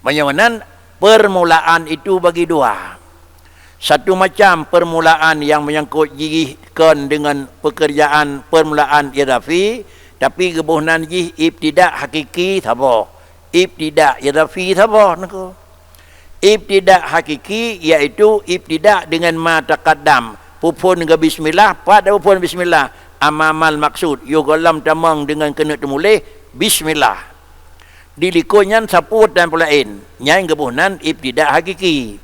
Bagaimana permulaan itu bagi dua. Satu macam permulaan yang menyangkut jihkan dengan pekerjaan permulaan idafi, tapi kebunan jih ibtidak hakiki thabah. Ibtidak idafi thabah nako. Ibtidak hakiki iaitu ibtidak dengan ma taqaddam. Pupun dengan bismillah, pada pupun bismillah. Amamal maksud yugalam tamang dengan kena temulih bismillah. Dilikonya saput dan pulain. Yang kebunan ibtidak hakiki.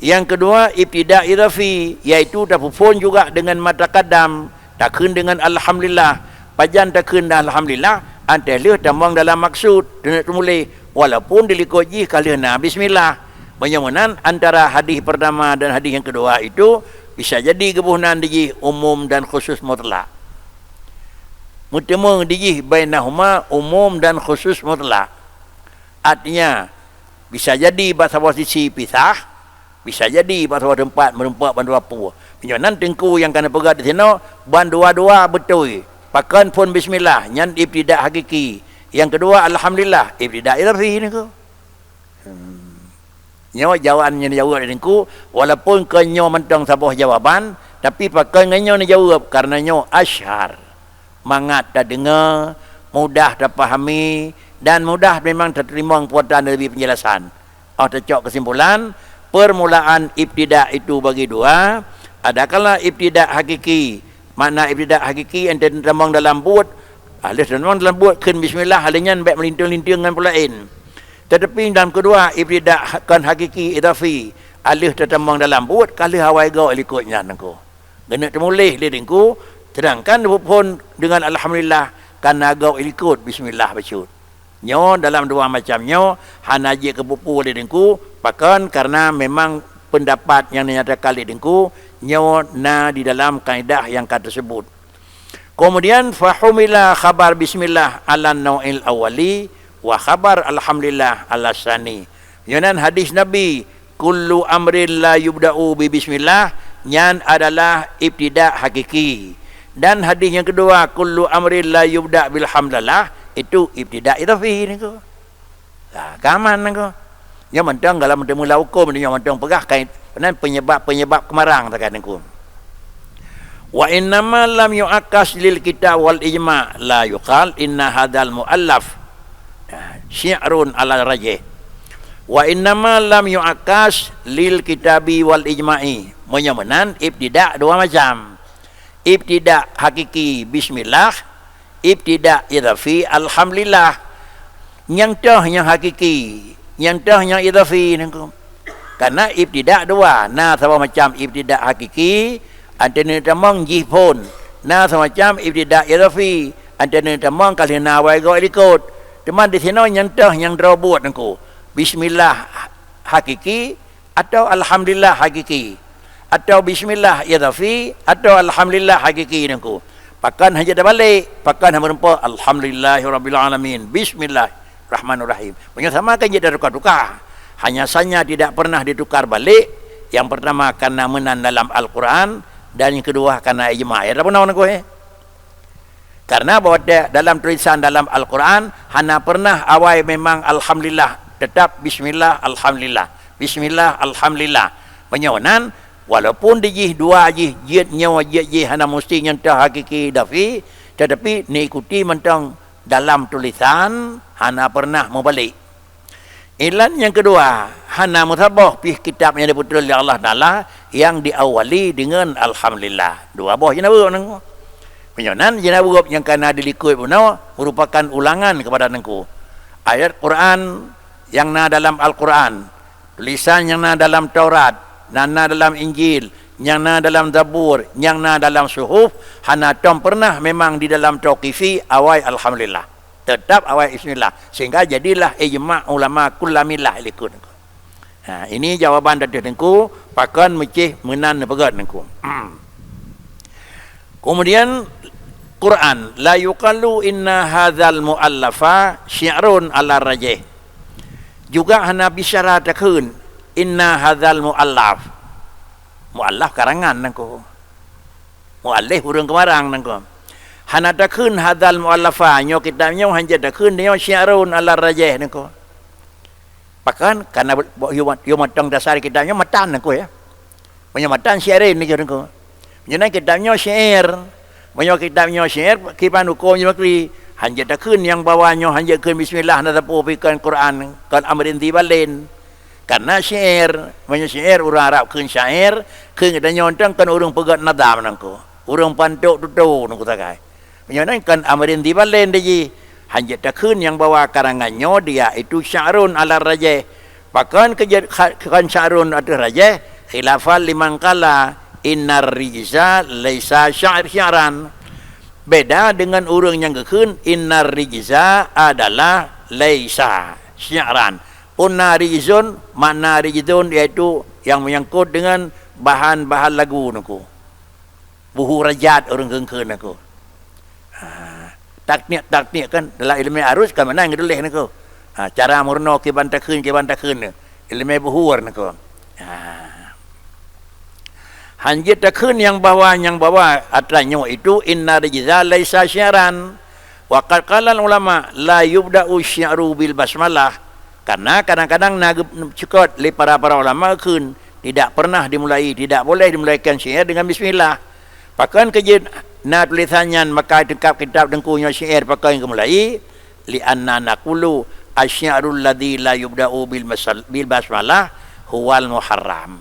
Yang kedua ibtidak idafi, iaitu tapupun juga dengan mata kadam, takun dengan alhamdulillah, pajan takun dan alhamdulillah, antelih tamang dalam maksud dengan temulih walaupun dilikoji kalina bismillah. Bagaimana antara hadis pertama dan hadis yang kedua itu bisa jadi kebunan diji umum dan khusus mutlak. Mutemu diji bainahuma umum dan khusus mutlak. Artinya bisa jadi bahasa posisi pisah, bisa jadi pada tempat merempak bandu apa. Penyonan tengku yang kena pegat di sini bandua-dua betul. Pakan pun bismillah, nyan ibtidak hakiki. Yang kedua alhamdulillah, ibtidak idafi ni ko. Nyawa jawabannya jawab tengku walaupun kenyo mentang sabah jawaban, tapi pakan nyo ni jawab karena nyo asyhar. Mangat dah dengar, mudah dah fahami dan mudah memang terterima puatan dari penjelasan. Tercok kesimpulan permulaan ibtidak itu bagi dua. Adakala ibtidak hakiki. Makna ibtidak hakiki yang tertamang dalam buat. Alis tertamang dalam buat. Ken bismillah. Halnya baik melinting-linting dengan pulain. Tetapi dalam kedua ibtidak kan hakiki idafi. Alis tertamang dalam buat. Kali hawai gau ikutnya. Kena temulih lidingku. Sedangkan pun dengan alhamdulillah. Karena gau ikut bismillah bacut. Nyo dalam dua macamnya. Hanaji kepupu lidingku. Bahkan karena memang pendapat yang dinyatakan lidingku nyawa na di dalam kaedah yang kata tersebut. Kemudian fahumila khabar bismillah ala nau'il awali wa khabar alhamdulillah ala sani. Yanan hadis Nabi kullu amrin la yubda'u bi bismillah nyan adalah ibtidak hakiki. Dan hadis yang kedua kullu amrin la yubda' bil hamdalah itu ibtidak idafi ni ko. Kaman ko. Yang mentang dalam mula hukum ni yang mentang pegah kait penyebab kemarang takkan aku. Wa innama lam yu'akkas lil kitab wal ijma' la yuqal inna hadzal muallaf syi'run ala rajih. Wa innama lam yu'akkas lil kitabi wal ijma'i. Menyamanan ibtidak dua macam. Ibtidak hakiki bismillah, ibtidak idafi alhamdulillah. Yang toh yang hakiki yang dah yang idafi nangku. Karena ibtidak dua. Nah sama macam ibtidak hakiki antara tamang jih pun. Nah sama macam ibtidak idafi antara tamang kali nawai go ikut. Teman di sini yang dah yang buat nangku. Bismillah hakiki atau alhamdulillah hakiki. Atau bismillah idafi atau alhamdulillah hakiki nangku. Pakan hanya dah balik. Pakan hanya merempak alhamdulillahirabbil alamin. Bismillah Rahmanurrahim. Menyamakan jadi tukar-tukar. Hanya saja tidak pernah ditukar balik. Yang pertama karena menan dalam Al-Quran dan yang kedua karena ijma'. Ya, pernah karena bahwa dalam tulisan dalam Al-Quran hanya pernah awal memang alhamdulillah, tetap bismillah alhamdulillah. Bismillah alhamdulillah. Penyawanan walaupun dijih dua jih jid nyawa jih hanya mesti nyentah hakiki dafi, tetapi ni ikuti mentang dalam tulisan hana pernah membalik. Ilan yang kedua, hana mutabah pih kitab yang diputul oleh Allah Ta'ala yang diawali dengan alhamdulillah. Dua boh jenabuk nengku. Penyonan jenabuk yang kena dilikut punau merupakan ulangan kepada nengku. Ayat Quran yang na dalam Al-Quran, tulisan yang na dalam Taurat, na dalam Injil, yang na dalam Zabur, yang na dalam Suhuf, hana tom pernah memang di dalam tauqifi awal alhamdulillah. Tetap awal bismillah. Sehingga jadilah ijma' ulama kullamillah ikut. Ini jawaban dari tengku, pakan mecih menan pegat tengku. Kemudian Quran, la yuqallu inna hadzal muallafa syi'run ala rajih. Juga hana bisyara takun inna hadzal muallaf. Muallaf karangan nangko. Muallif hurung kemarang nangko. Hana takun hadzal muallafa nyo kitabnya hanja takun dia syi'run ala rajih nangko. Bahkan karena yo matang dasar kitabnya matan aku ya. Punya matan syairin ni aku. Jadi kitabnya syair. Punya kitabnya syair kipan hukumnya makri. Hanya takun yang bawahnya hanya kun bismillah nada pikan Quran kan amrin tibalen. Karena syair, punya syair orang Arab kun syair, kun kita nyontang kan orang pegat nadam nangku. Orang pantuk tutu nangku takai. Punya kan amrin tibalen deji. Hanya takun yang bawa karangannya dia itu sya'run ala rajah. Bahkan kan sya'run atau rajah khilafan liman qala innar rijza laisa sya'ran. Beda dengan orang yang kekun innar rijza adalah laisa sya'ran. Punna rijzun makna rijzun iaitu yang menyangkut dengan bahan-bahan lagu naku. Buhu rajat orang kekun naku. Takniak kan dalam ilmu arus kan mana yang dulih naku. Cara murno kiban takun ilmu buhur naku. Hanjit takun yang bawa atranya itu inna rijza laisa syi'ran. Wa qad qala ulama la yubda'u syi'ru bil basmalah. Karena kadang-kadang cukot oleh para ulama kun tidak pernah dimulai, tidak boleh dimulaikan syair dengan bismillah. Bahkan kejid na tulisannya maka dekat kitab dengkunya syair pakai mulai li anna naqulu asy-syi'rul ladzi la yubda'u bil basmalah huwal muharram.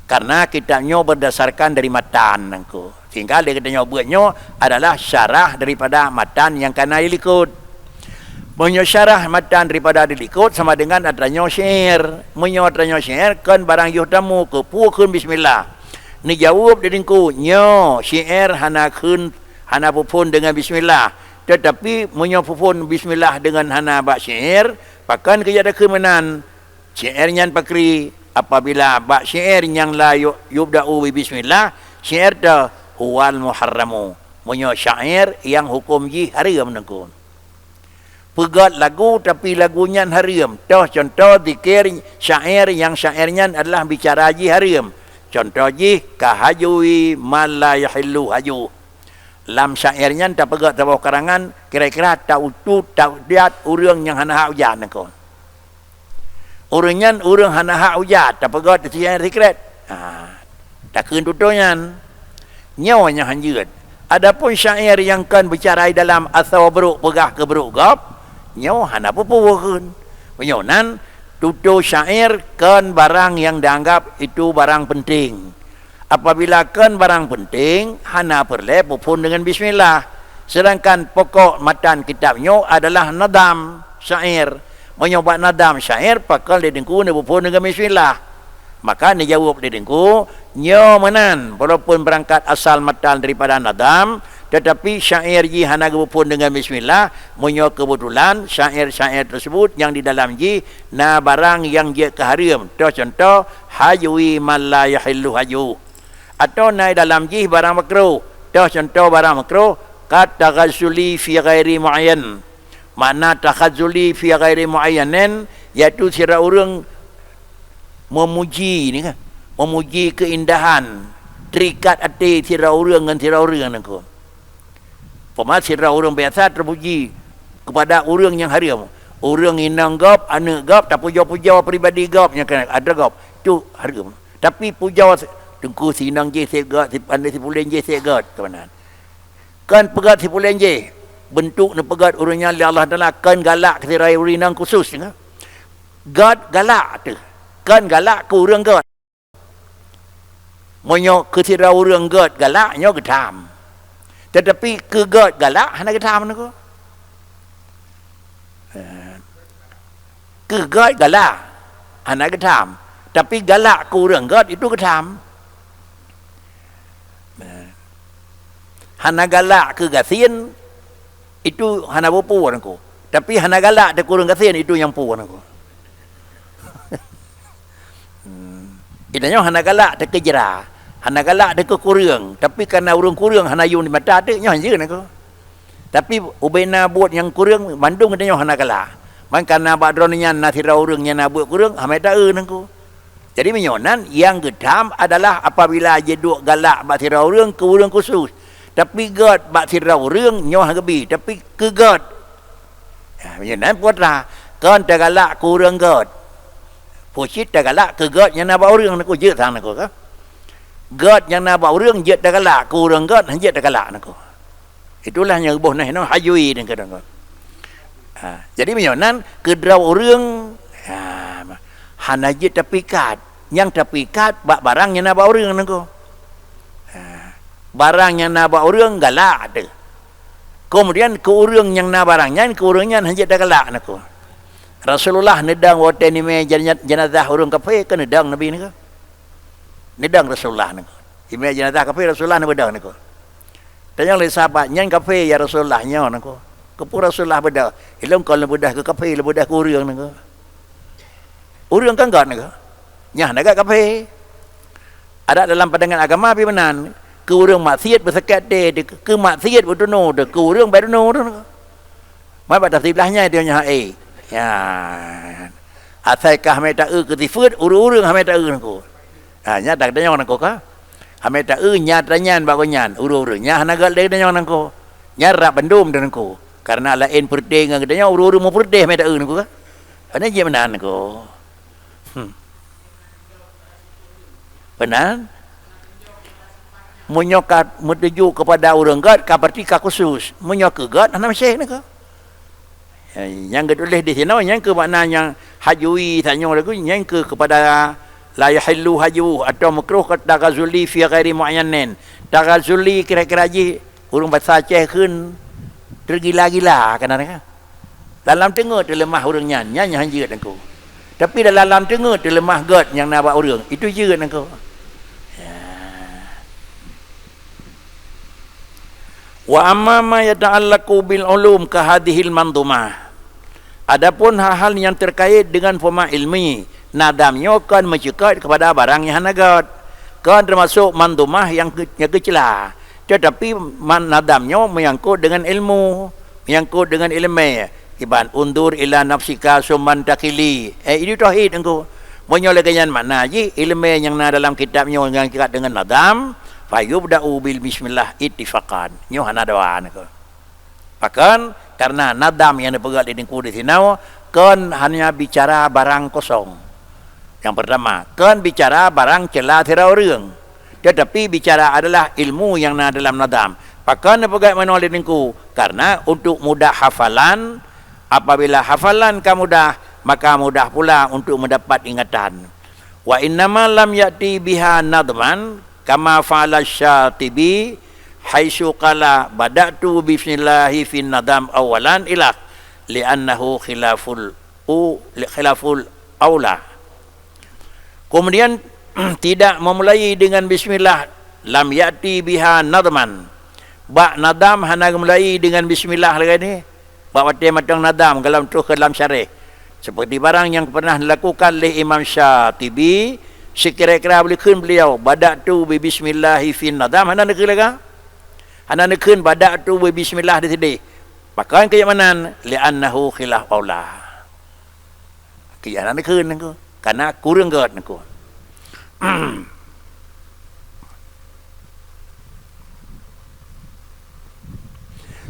Karena kitabnya berdasarkan dari matan nangku. Sehingga dia katanya buatnya adalah syarah daripada matan yang kana dilikut. Menyosyarah matan daripada dilikut sama dengan adanya syair. Menyotranya syair kan barang yuhtamu ke pukun bismillah. Ni jawab dia dengku, nyo syair hana pupun dengan bismillah. Tetapi menyopupun bismillah dengan hana bak syair, bahkan kejada kemenan syairnya pakri apabila bak syair yang la yubda'u bi bismillah, syair dah huwal muharramu. Menyo syair yang hukum ji haram dengku. Pegat lagu tapi lagunya haram. Contoh zikir syair yang syairnya adalah bicara ji haram. Contoh ji kahajui mala yahillu haju. Lam syairnya tak pegat tak bawa karangan kira-kira tak utuh tak lihat urang yang hana hak ujar nak. Urang hana hak ujar tak pegat syair zikret. Tak keun tutunya. Nyawanya hanjut. Adapun syair yang kan bicara dalam asal beruk pegah ke beruk gap, nyaw hana pupuhun. Penyonan tutur syair kan barang yang dianggap itu barang penting. Apabila kan barang penting, hana perle pupun dengan bismillah. Sedangkan pokok matan kitabnya adalah nadam syair. Menyobat nadam syair, pakal dia dengku ni pupun dengan bismillah. Maka dia jawab dia dengku, nyo menan, walaupun berangkat asal matan daripada nadam, tetapi syair ji hana pupun dengan bismillah, menyo kebetulan syair-syair tersebut yang di dalam ji na barang yang dia keharam. Contoh hajui man la yahillu haju. Atau na dalam ji barang makruh. Contoh barang makruh kata ghazuli fi ghairi muayyan. Makna takhazuli fi ghairi muayyanin iaitu sira urang memuji ni kan. Memuji keindahan terikat hati sira urang dengan sira urang nangku. Pemah sira orang biasa terpuji kepada orang yang haram. Orang inang gap, anak gap, tak puja-puja pribadi gap yang ada gap. Itu haram. Tapi puja tengku sinang je segat, si pandai si pulen je segat ke mana. Kan pegat si pulen je. Bentuk ni pegat orangnya Allah Taala kan galak ke sira urinang khusus dengar. Gad galak tu. Kan galak ke orang gad. Monyo ke sira orang gad galaknya gedam. Tetapi kegat galak hana ketam nak. Kegat galak hana ketam. Tapi galak kurang gat itu ketam. Hana galak ke gasin itu hana bopu aku. Tapi hana galak de kurang gasin itu yang pu aku. Idanya hana galak de kejera. Hana galak dia ke kurang. Tapi kerana orang kurang hana yung di mata dia, nyawa je nak. Tapi ubena buat yang kurang, mandung dia hana galak. Man kerana badronnya nasira orang yang nak buat kurang, hamai tak nak. Jadi menyonan yang gedam adalah apabila je duk galak basira orang ke orang khusus. Tapi gad basira orang nyawa gebi. Tapi ke gad. Menyonan buatlah kan tegalak kurang god pucit tegalak ke god yang nak bawa orang nak je thang nak ka god yang nak bawa orang je tegalak kurang god je tegalak nak itulah yang boh nah hajui dan kadang jadi menyonan kedraw orang hana je tepikat yang tepikat barang yang nak bawa orang nak barang yang nak bawa orang galak ada. Kemudian ke orang yang nak barangnya, ke orangnya hanya dah galak nak. Rasulullah nedang hotel ni jenazah orang kafir ke nedang Nabi ni ke? Nedang Rasulullah ni. Ime jenazah kafir Rasulullah ni bedang ni ke? Tanya oleh sahabat, nyan kafir ya Rasulullah nya nak. Kepu Rasulullah beda. Ilmu kalau bedah ke kafir, bedah ke orang ni ke? Orang kan gak ni ke? Nyah nak kafir. Ada dalam pandangan agama pi benan. Ke orang maksiat bersekat dia ke maksiat berdono dia ke orang berdono tu mai pada sebelahnya dia nya ya asaikah meta ke tifut urang hame ta nako nya dak tanya nako ka hame ta nya tanyan bagonyan urang nya hanagal de tanya nako nya rap bendum dan nako karena lain perde ngan tanya urang mau perde meta nako ka ana je menan nako benar menyokat menuju kepada orang God kapartika khusus menyokat God ana masih nak yang gedulih di sini yang ke makna yang hajui tanya lagu yang ke kepada la yahillu haju atau makruh kata gazuli fi ghairi muayyanin tagazuli kira-kira ji urang bahasa Aceh keun tergila-gila kan dalam tengah terlemah urangnya nya hanya aku tapi dalam tengah terlemah God yang nak buat urang itu je aku wa amma ma yata'allaqu bil ulum ka hadhil mandumah adapun hal-hal yang terkait dengan forma ilmi nadamnya kan mencekat kepada barang yang hanagat kan termasuk mandumah yang kecil tetapi nadamnya menyangkut dengan ilmu menyangkut dengan ilmu iban undur ila nafsika summan takili ini tauhid engko menyolehkan makna ji ilmu yang dalam kitabnya yang kaitan dengan nadam fayubda'u bil bismillah ittifaqan nyo hana doa nak bahkan karena nadam yang dipegang di di sini kan hanya bicara barang kosong yang pertama kan bicara barang celah tira orang tetapi bicara adalah ilmu yang dalam nadam bahkan dipegang manual di karena untuk mudah hafalan apabila hafalan kamu mudah maka mudah pula untuk mendapat ingatan wa innama lam yati biha nadman kama fa'ala Syatibi haitsu qala bada'tu bismillahi fin nadam awalan ila li'annahu khilaful aula kemudian tidak memulai dengan bismillah lam yati biha nadman ba nadam hana memulai dengan bismillah lagi ni ba wate matang nadam kalau tu ke dalam syarih seperti barang yang pernah dilakukan oleh Imam Syatibi sekira-kira boleh kun beliau bada'tu bi bismillahi fin nadam hana nak laga hana nak kun bada'tu bi bismillah di sini maka ke mana li'annahu khilaf aula ke hana nak kun nako karena kurang god nako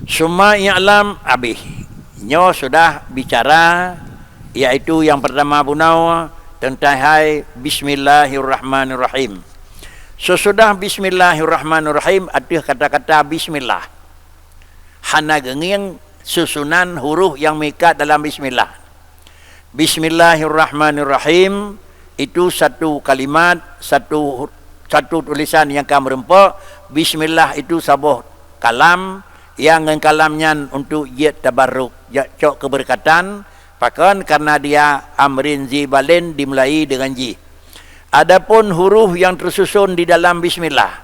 summa i'lam abih nyo sudah bicara yaitu yang pertama punau tentang hai bismillahirrahmanirrahim. Sesudah bismillahirrahmanirrahim ada kata-kata bismillah. Hana genging susunan huruf yang mengikat dalam bismillah. Bismillahirrahmanirrahim itu satu kalimat, satu tulisan yang kamu rempuk. Bismillah itu sebuah kalam yang kalamnya untuk jet tabarruk, cok keberkatan. Bahkan karena dia amrin zibalin dimulai dengan ji. Adapun huruf yang tersusun di dalam bismillah.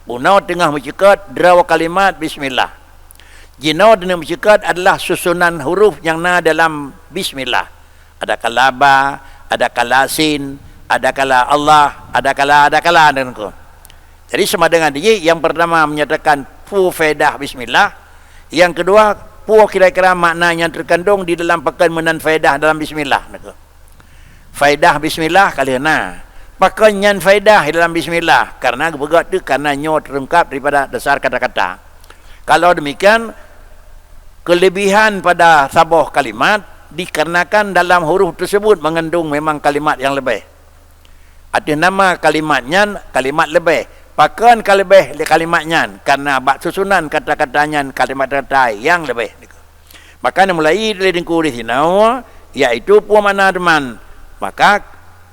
Punau tengah mencekat draw kalimat bismillah. Jinau dengan mencekat adalah susunan huruf yang dalam bismillah. Ada kalaba, ada kalasin, ada kala Allah, ada kala dan ko. Jadi sama dengan dia yang pertama menyatakan fu faedah bismillah, yang kedua kira-kira makna yang terkandung di dalam pakan menan faedah dalam bismillah. Faedah bismillah kaliana. Pakan yang faedah dalam bismillah. Karena begat itu karena nyo terungkap daripada dasar kata-kata. Kalau demikian, kelebihan pada sabuh kalimat dikarenakan dalam huruf tersebut mengandung memang kalimat yang lebih. Ada nama kalimatnya kalimat lebih. Pakan kalimatnya karena bak susunan kata-katanya kalimat-kata yang lebih. Maka mulai dari dengku di sini iaitu puamana teman. Maka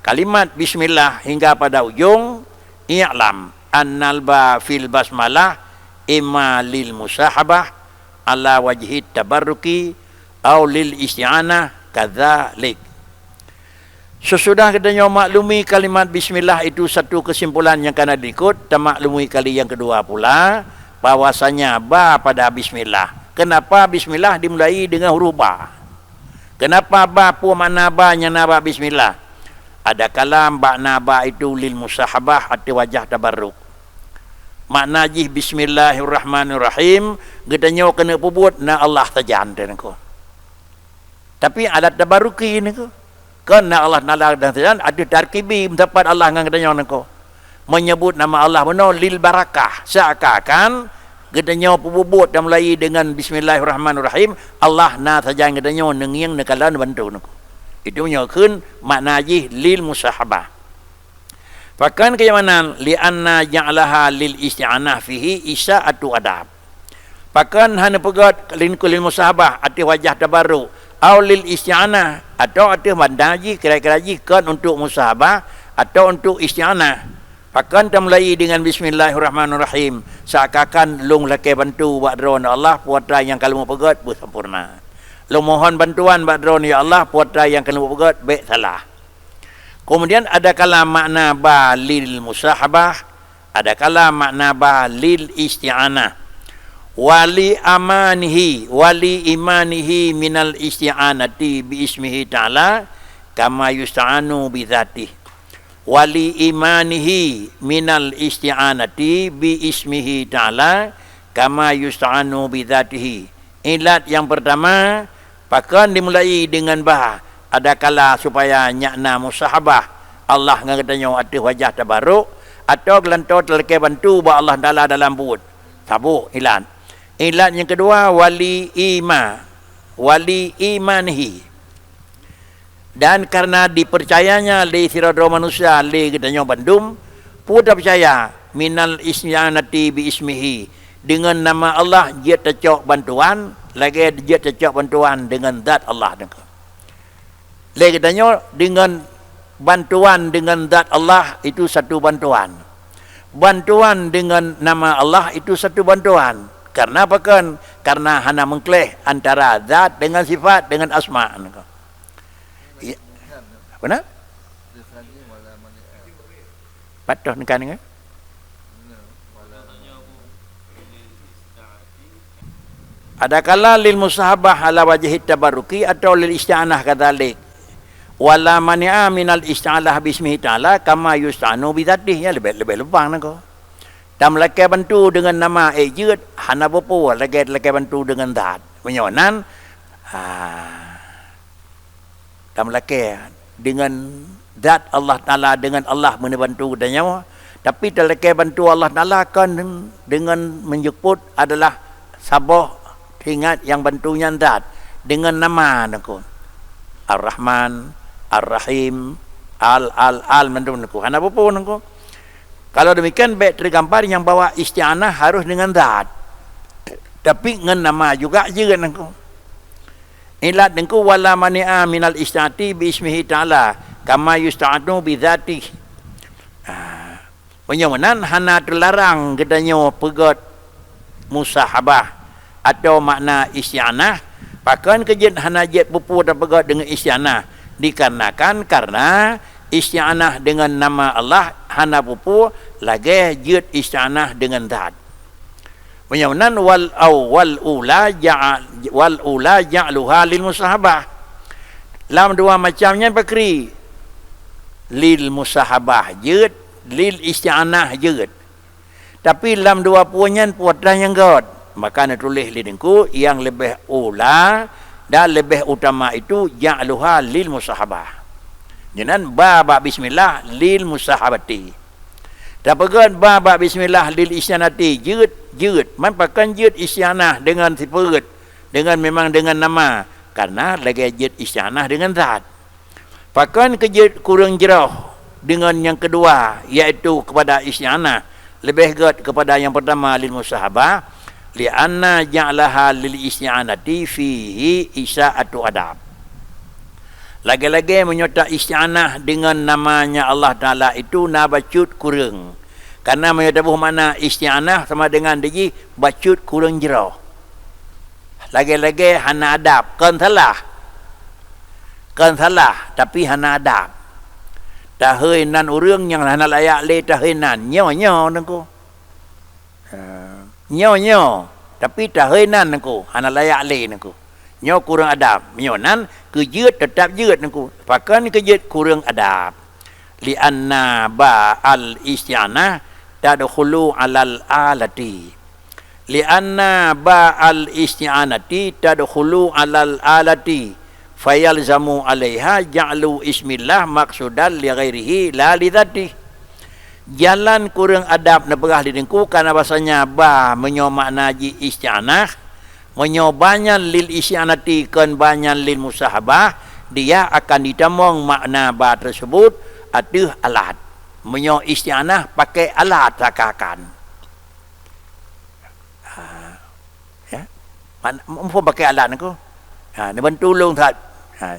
kalimat bismillah hingga pada ujung i'lam annal ba fil basmalah imma lil musahabah ala wajhi tabarruki au lil isti'anah kadzalik. Sesudah katanya maklumi kalimat bismillah itu satu kesimpulan yang kena diikut, dan maklumi kali yang kedua pula bahwasanya ba pada bismillah. Kenapa bismillah dimulai dengan huruf ba? Kenapa ba makna ba nya ba bismillah? Ada kalam makna ba itu lil musahabah atau wajah tabarruk. Makna jih bismillahirrahmanirrahim katanya kena pebut na Allah tajan denko. Tapi alat tabaruki ni ko. Kerana Allah Ta'ala dan Tuhan ada tarkibi mendapat Allah dengan katanya ko. Menyebut nama Allah benar lil barakah. Seakan-akan katanya pebubut dan mulai dengan bismillahirrahmanirrahim. Allah na saja katanya nengiang nekalan bantu ko. Itu menyokun makna jih lil musahabah. Bahkan kayamanan li'anna ja'laha lil isti'anah fihi isa'atu adab. Bahkan hana pegat lil musahabah ati wajah tabaruk. Aulil isti'anah atau mandaji kira-kira kan untuk musahabah atau untuk isti'anah. Pakan mulai dengan bismillahirrahmanirrahim. Seakan lung lakai bantu buat drone Allah puatra yang kalau mau pegat bersempurna. Lung mohon bantuan buat drone ya Allah puatra yang kalau mau pegat baik salah. Kemudian ada kalam makna ba lil musahabah, ada kalam makna ba lil isti'anah. Wali imanihi minal isti'anati bi ismihi ta'ala kama yusta'anu bi dzatih. Wali imanihi minal isti'anati bi ismihi ta'ala kama yusta'anu bi dzatihi. Ilat yang pertama pakan dimulai dengan bah ada kala supaya nyakna musahabah Allah ngatanya ada wajah tabaruk atau gelantau terlekai bantu ba Allah Taala dalam buat sabuk ilat. Ilat yang kedua wali imanihi, dan karena dipercayanya li siradro manusia li katanya bandum pudah percaya minal isyanati bi ismihi dengan nama Allah dia tercok bantuan lagi dia tercok bantuan dengan zat Allah dengan lagi katanya dengan bantuan dengan zat Allah itu satu bantuan dengan nama Allah itu satu bantuan. Karena apa kan? Karena hana mengkleh antara zat dengan sifat dengan asma. Ya. Apa nak? Patuh kan ni? Ada kala lil musahabah ala wajhi tabarruki atau lil isti'anah kadzalik. Wala mani'a minal isti'alah bismihi ta'ala kama yusta'anu bi dzatihi. Ya lebih lebang nak. Dan mereka bantu dengan nama ejut hana bopo lagi bantu dengan zat menyonan dan mereka dengan zat Allah Taala dengan Allah membantu dan nyawa tapi mereka bantu Allah Taala kan dengan menyebut adalah sabah ingat yang bantunya zat dengan nama naku Ar-Rahman Ar-Rahim Al bantu naku hana bopo naku. Kalau demikian baik tergambar yang bawa isti'anah harus dengan zat. Tapi dengan nama juga je nangku. Ilat nangku wala mani'a minal isti'ati bi ismihi ta'ala kama yusta'anu bi dzatih. Penyomanan hana terlarang katanya pegat musahabah atau makna isti'anah. Bahkan kejadian hana jet pupu dan pegat dengan isti'anah dikarenakan karena isti'anah dengan nama Allah hana pupu lagi jid isti'anah dengan zat. Menyamanan wal ula ja'luha lil musahabah. Lam dua macamnya pakri lil musahabah jid, lil isti'anah jid. Tapi lam dua punya puatan yang god. Maka nak tulis lidingku yang lebih ula dan lebih utama itu ja'luha lil musahabah. Jangan ba bismillah lil musahabati. Dapakan ba bismillah lil isyanati jud man pakan jud isyanah dengan sifat dengan memang dengan nama karena lagi jid isti'anah dengan zat. Pakan kejid kurang jerah dengan yang kedua, iaitu kepada isti'anah lebih gad kepada yang pertama lil musahabah, li'anna ja'laha lil isti'anati fihi isa'atu adab. Lagi-lagi menyertai isti'anah dengan namanya Allah Ta'ala itu na bacut kurang. Karena menyatabuh mana isti'anah sama dengan dia bacut kurang jerah. Lagi-lagi hana adab. Kan salah. Kan salah. Tapi hana adab. Tahinan orang yang hana layak le tahinan. Nyo-nyo nengku. Nyo-nyo. Tapi tahinan nengku. Hana layak le nengku. Nyo kurang adab. Nyonan kejut tetap jut nengku. Pakan kejut kurang adab. Lianna ba'al isti'anah tadkhulu 'alal alati. Lianna ba'al isti'anati tadkhulu 'alal alati fayalzamu 'alaiha ja'lu ismillah maqsudan li ghairihi la li dzati. Jalan kurang adab na begah didengku karena bahasanya ba menyo makna ji isti'anah, menyo banyan lil isti'anati kan banyan lil musahabah, dia akan ditamong makna ba tersebut atuh alat. Menyo isti'anah pakai alat rakakan. Ya. Mampu pakai alat nako. Ni bantulung that.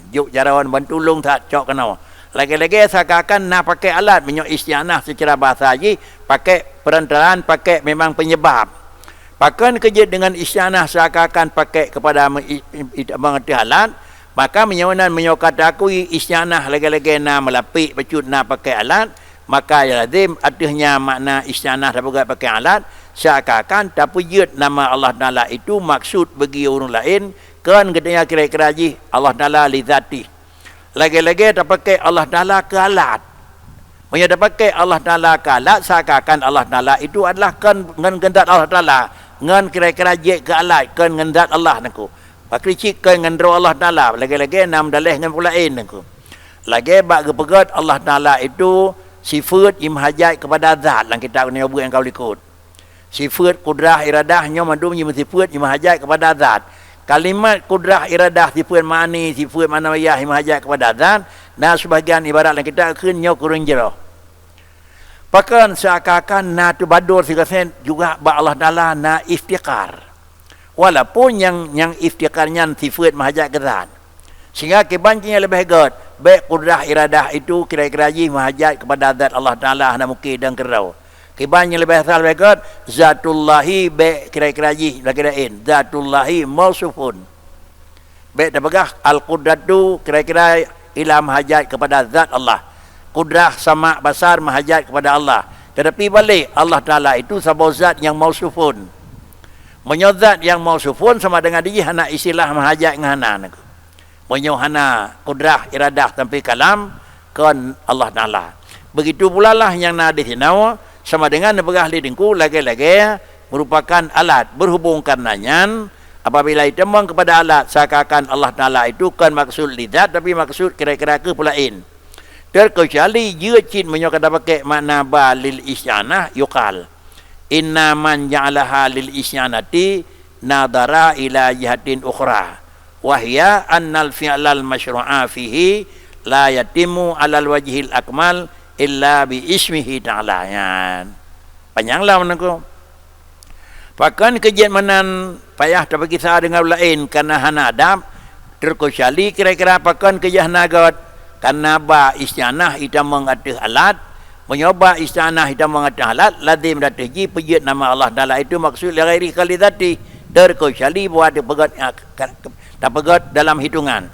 Juk jarawan bantulung that cok kenau. Lagi-lagi rakakan nak pakai alat menyo isti'anah secara bahasa haji pakai perantaraan, pakai memang penyebab. Pakan kerja dengan isti'anah rakakan pakai kepada mengerti alat, maka menyonan menyokata aku isti'anah lagi-lagi na melapik pecut na pakai alat. Maka ya lazim artinya makna isti'anah dapat pakai alat seakan-akan tapi jut nama Allah Taala itu maksud bagi orang lain kan katanya kira-kira ji Allah Taala li zati. Lagi-lagi tak pakai Allah Taala ke alat. Punya tak pakai Allah Taala ke alat seakan-akan Allah Taala itu adalah kan dengan kehendak Allah Taala. Ngan kira-kira je ke alat kan kehendak Allah naku. Pakri cik kan dengan roh Allah Taala. Lagi-lagi nam dalih dengan pulain naku. Lagi bak kepegat Allah Taala itu sifat imhajat kepada zat dalam kitab ni yang kau ikut. Sifat kudrah iradahnya madum sifat imhajat kepada zat. Kalimat kudrah iradah sifat mani, sifat manawiyah imhajat kepada zat, nah sebahagian ibarat dalam kitab kenyau kurang jerah. Pakan seakan-akan na tu badur sikasen juga ba Allah Taala na iftiqar. Walaupun yang iftiqarnya sifat mahajat ke zat. Sehingga kebancingnya lebih hebat. Baik kudrah iradah itu kira-kira ji mahajat kepada zat Allah Ta'ala na mukir dan kerau. Kebancingnya lebih hebat. Zatullahi baik kira-kira ji lagi-lain. Zatullahi mausufun. Baik dapagah al-qudratu kira-kira ilah mahajat kepada zat Allah. Kudrah sama basar mahajat kepada Allah. Tetapi balik Allah Ta'ala itu sebuah zat yang mausufun. Menyozat yang mausufun sama dengan dia hana istilah mahajat dengan hana. Menyohana kudrah iradah sampai kalam kan Allah Ta'ala. Begitu pula lah yang nak dihinau sama dengan nebegah lidingku lagi-lagi merupakan alat berhubung karenanya apabila ditemang kepada alat seakan Allah Ta'ala itu kan maksud lidat tapi maksud kira-kira ke pulain. Terkecuali jika cin menyokata pakai makna ba lil isyana yukal. Inna man ja'alaha lil isyanati nadara ila jihatin ukhra. Wahya annal fi'lal masyru'a fihi la yatimu alal wajhil akmal illa bi ismihi ta'ala. Panjanglah menengku. Pakan kejian menan payah dapat kisah dengan lain karena hana adab terkecuali kira-kira pakan kejian nagat karena ba isti'anah ita mengatih alat menyoba isti'anah ita mengatih alat lazim datiji pejit nama Allah Ta'ala itu maksud li ghairi khalidati terkecuali buat dapat dalam hitungan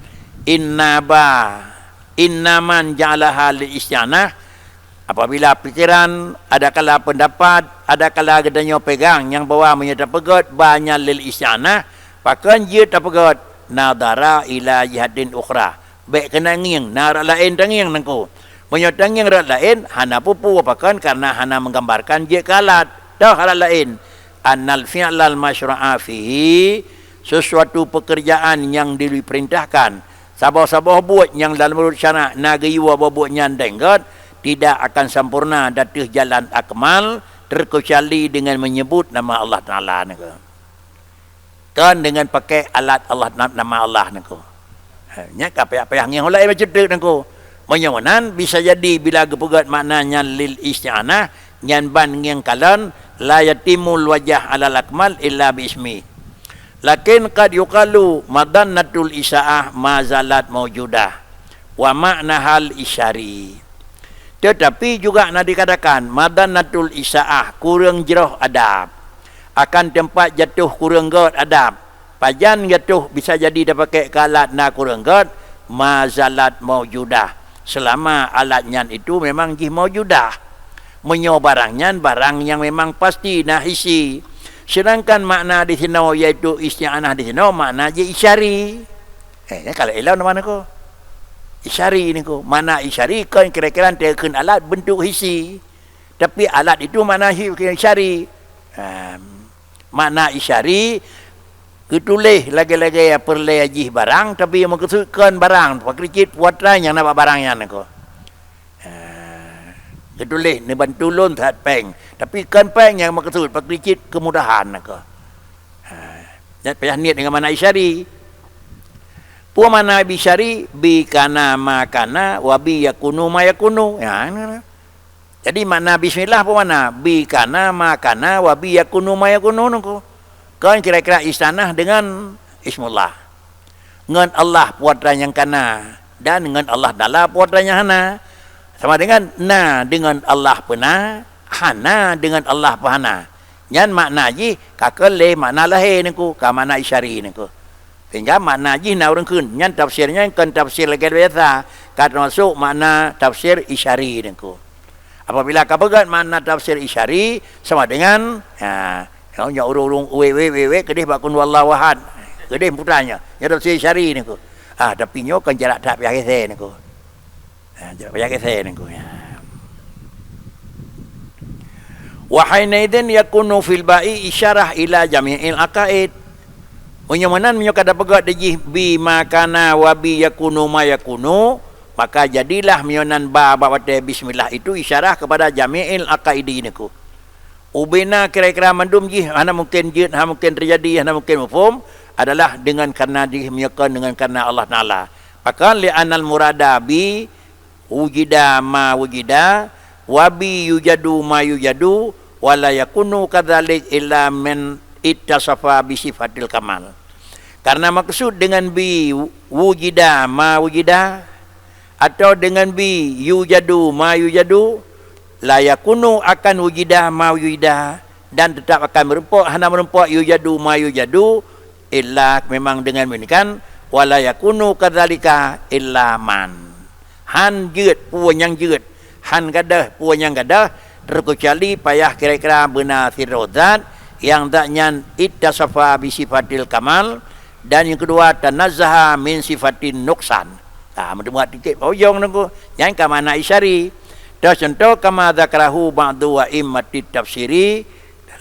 innaman ja'alaha lil isti'anah apabila pikiran ada kala pendapat ada kala gedanya pegang yang bawa menyata pegat banyak lil isti'anah pakan dia tapegat nadara ila jihadin ukhra baik kena nging nara lain tanging nangku menyata nging rat lain hana pupu pakan karena hana menggambarkan dia kalat dah hal lain annal fi'lal masyru'a fihi sesuatu pekerjaan yang diperintahkan sabah-sabah buat yang dalam menurut syarak nagayiwa buatnya denggat tidak akan sempurna datih jalan akmal terkecuali dengan menyebut nama Allah Ta'ala kan dengan pakai alat Allah nama Allah Nya kapayah-payah ngiang ulai macam tu nangku. Menyonan bisa jadi bila gepegat maknanya lil isti'anah nyan ban ngiang kalan la yatimul wajah alal akmal illa bi ismi. Lakin qad yuqalu madannatul isaah ma zalat maujudah wa makna hal isyari. Tetapi juga nak dikatakan madannatul isaah kurang jeroh adab. Akan tempat jatuh kurang god adab. Pajan jatuh bisa jadi dah pakai kalat na kurang god ma zalat maujudah. Selama alatnya itu memang jih maujudah. Menyo barangnya barang yang memang pasti nah isi. Sedangkan makna di sini iaitu isti'anah di sini makna je isyari. Kalau elau mana ko? Isyari ni ko. Mana isyari kan kira-kira tekan alat bentuk hisi. Tapi alat itu mana isyari. Makna isyari ketulih lagi-lagi perle ajih barang tapi yang mengesutkan barang pakricit puatra yang nak barangnya ni ko. Ketulih ni bantulun saat peng. Tapi kan peng yang maksud pakricit kemudahan ni ko. Jangan payah niat dengan makna isyari. Puan mana bisyari bi kana makana wa bi yakunu ma yakunu. Jadi makna bismillah puan mana bi kana makana wa bi yakunu ma yakunu nungku. Kan kira-kira istanah dengan ismullah. Dengan Allah puatan yang kana dan dengan Allah dala puatan yang hana. Sama dengan na dengan Allah pena, hana dengan Allah pahana. Yan makna ji kakele makna lahir nungku ka makna isyari nungku. Sehingga makna ji na orang kun. Yan tafsirnya kan tafsir lagi biasa. Kata masuk makna tafsir isyari nungku. Apabila kapegat makna tafsir isyari sama dengan kalau nya urung we kedih bakun wallahu ahad. Kedih putranya. Ya tafsir isyari niku. Tapi nyo kan jarak tak payah kese niku. Jarak payah kese niku ya. Wa hainaidin yakunu fil ba'i isyarah ila jami'il aqaid. Menyamanan menyo kada pegat dejih bi makana wa bi yakunu ma yakunu, maka jadilah menyonan ba bawate bismillah itu isyarah kepada jami'il aqaidi niku. Ubina kira-kira mandum jih hana mungkin jid, hana mungkin terjadi, hana mungkin mafhum adalah dengan karena jih menyekan dengan karena Allah Taala. Maka li'anal murada bi wujida ma wujida wa bi yujadu ma yujadu wa la yakunu kadzalik illa min ittasafa bi sifatil kamal. Karena maksud dengan bi wujida ma wujida atau dengan bi yujadu ma yujadu la yakunu akan wujidah ma wujidah dan tetap akan merempuk hana merempuk yujadu ma yujadu illa memang dengan demikian wala yakunu kadzalika illa man han jeut puan yang jeut han gadah puan yang gadah terkecuali payah kira-kira benar firozat yang taknya ittasafa bi sifatil kamal dan yang kedua tanazzaha min sifatin nuqsan. Mendemuat titik pojong nunggu yang ka mana isyari. Dah contoh kama dzakarahu ba'du wa immatit tafsiri.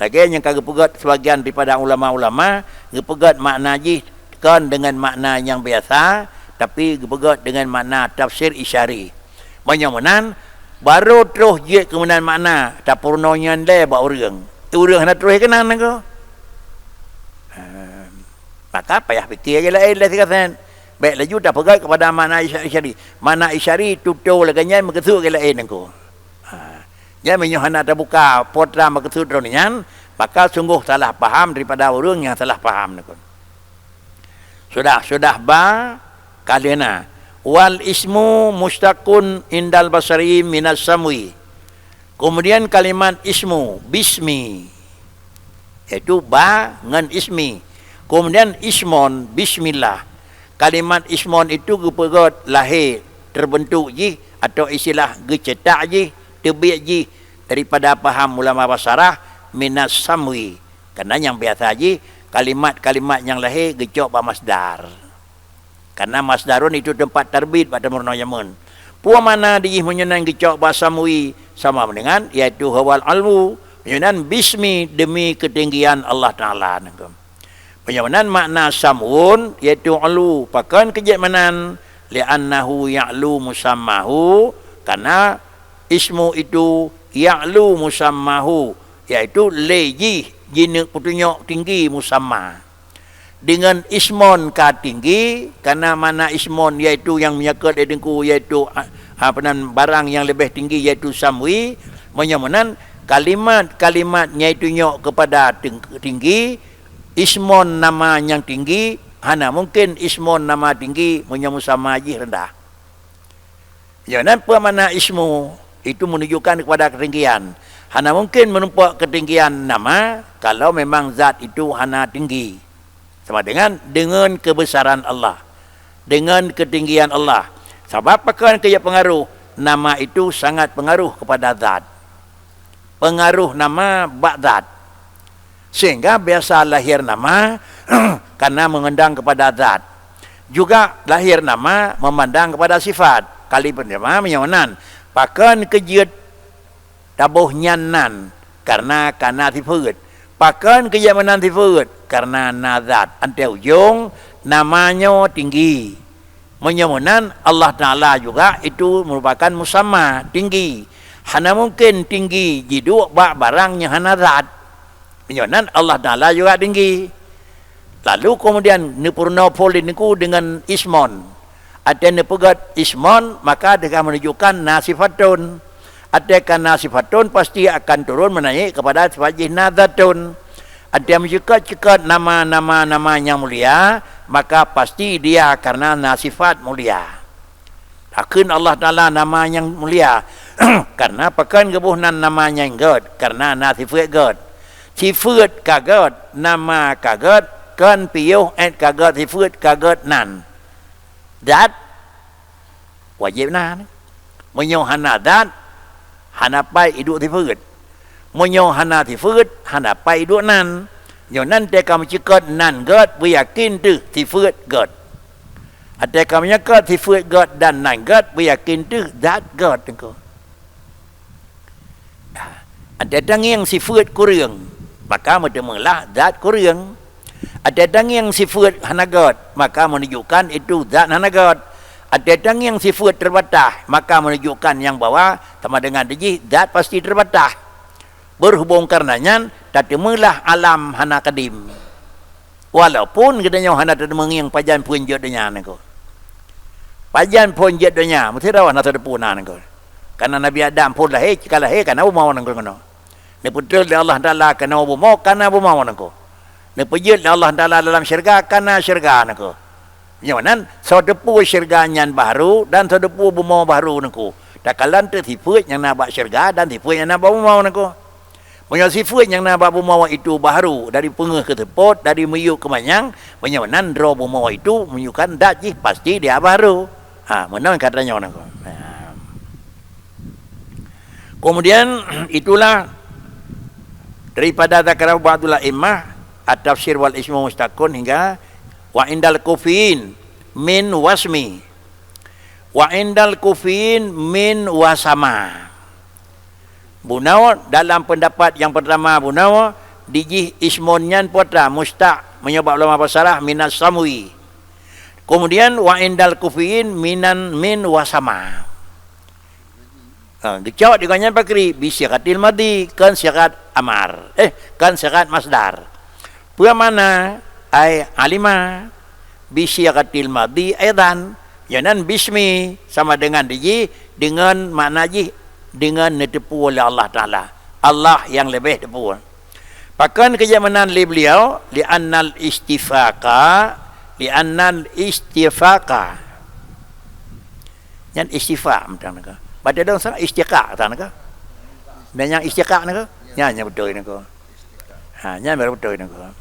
Lagi yang kagak pegat sebagian daripada ulama-ulama gepegat makna ji kan dengan makna yang biasa tapi gepegat dengan makna tafsir isyari. Menyamunan baru terus je kemudian makna tak purnonya le ba urang. Urang hendak terus kenal nangko. Maka payah fikir je lah sikatan. Baik laju dah pegat kepada makna isyari. Makna isyari tutul laganya mengesut ke lain nangko. Ya menyohana terbuka potra mengesut ronian, maka sungguh salah faham daripada orang yang salah faham nangko. Sudah ba kalena wal ismu mustaqun indal basari minas samwi. Kemudian kalimat ismu bismi iaitu ba ngan ismi. Kemudian ismon bismillah. Kalimat ismon itu gepegot lahir terbentuk ji atau istilah gecetak ji terbit ji daripada paham ulama basarah minas samwi. Karena yang biasa ji kalimat-kalimat yang lahir gecok ba masdar. Karena masdarun itu tempat terbit pada murna yamun. Puan mana di menyenang gecok ba samwi sama dengan iaitu hawal almu menyenang bismi demi ketinggian Allah Taala. Penyawanan makna samun iaitu alu pakan kejamanan li'annahu ya'lu musammahu karena ismu itu ya'lu musammahu iaitu leji jinak petunjuk tinggi musamma. dengan ismon ka tinggi, karena mana ismon iaitu yang menyekat edengku, iaitu barang yang lebih tinggi iaitu samwi, menyamunan kalimat-kalimatnya itu nyok kepada tinggi, ismon nama yang tinggi, hana mungkin ismon nama tinggi menyamu sama aji rendah. Jangan mana ismu itu menunjukkan kepada ketinggian. Hana mungkin menumpak ketinggian nama kalau memang zat itu hana tinggi. Sama dengan kebesaran Allah, dengan ketinggian Allah. Sebab pakan kaya pengaruh, nama itu sangat pengaruh kepada zat. Pengaruh nama bak zat. Sehingga biasa lahir nama karena mengendang kepada zat. Juga lahir nama memandang kepada sifat. Kali pertama menyawanan. Pakan kejut tabuh nyanan karena sifat. Pakan kejamanan sifat karena nazat. Ante ujung namanya tinggi. Menyamunan Allah Ta'ala juga itu merupakan musamma tinggi. Hana mungkin tinggi jiduk barangnya hana zat. Menyamunan Allah Ta'ala juga tinggi. Lalu kemudian nipurna poliniku dengan ismon. Ada nepegat ismon maka dia menunjukkan nasifatun. Ada karena sifatun pasti akan turun menaik kepada sifat nazatun. Ada mencekat nama yang mulia, maka pasti dia karena sifat mulia. Akan Allah Ta'ala nama yang mulia. Karena pakan kebuhnan namanya yang god. Karena sifat god. Sifat kagod, nama kagod, kan piyuh kagod, sifat kagod nan. Dat wajib nan. Menyohana dat hana pai iduk sifat. Monyo hana sifat, hana pai iduk nan. Nyo nan teka mencikot nan god, beryakin tu sifat god. Teka menyekot sifat god dan nan god, beryakin tu zat god. Ada yang sifat kurang, maka mendemulah zat kurang. Ada yang sifat hana god, maka menunjukkan itu zat hana god. Ada yang sifat terbatas, maka menunjukkan yang bawah sama dengan diji zat pasti terbatas. Berhubung karenanya tatemulah alam hana kadim. Walaupun katanya hana tatemeng yang pajan pun jadnya nako. Pajan pun jadnya, mesti rawan atau depuna nako. Karena Nabi Adam pun lahir kala lahir kana mau nako kono. Ne putul Allah Taala kana mau kana mau nako. Ne pejut Allah Taala dalam syurga kana syurga nako. Nyawanan sodepu syurga nyan baru dan sodepu bumau baru nako. Takalan tu sifat yang nak buat syurga dan sifat yang nak buat bumau nako. Punya sifat yang nak buat bumau itu baru dari pengeh ke tepot, dari meyuk ke manyang, nyawanan draw bumau itu menunjukkan dajih pasti dia baru. Mana katanya nako. Kemudian itulah daripada zakara ba'dul a'immah at-tafsir wal ismu mustaqun hingga wa indal kufin min wasmi wa indal kufin min wasama. Bunau dalam pendapat yang pertama bunau dijih ismonyan putra mustaq menyebab ulama basarah minas samwi. Kemudian wa indal kufin min wasama. Dicawat dengan bakri bisyaratil madi kan syarat amar. Kan syarat masdar. Pua mana ay alima bisyaratil madi aidan. Jangan bismi sama dengan diji dengan makna ji dengan ditepu oleh Allah Taala. Allah yang lebih tepu. Pakan kejamanan li beliau li annal istifaqa yang istifa macam mana? Baca dong sana istiqa tak nak? Dan yang istiqa nak? Nya betul nak. Nya betul nak.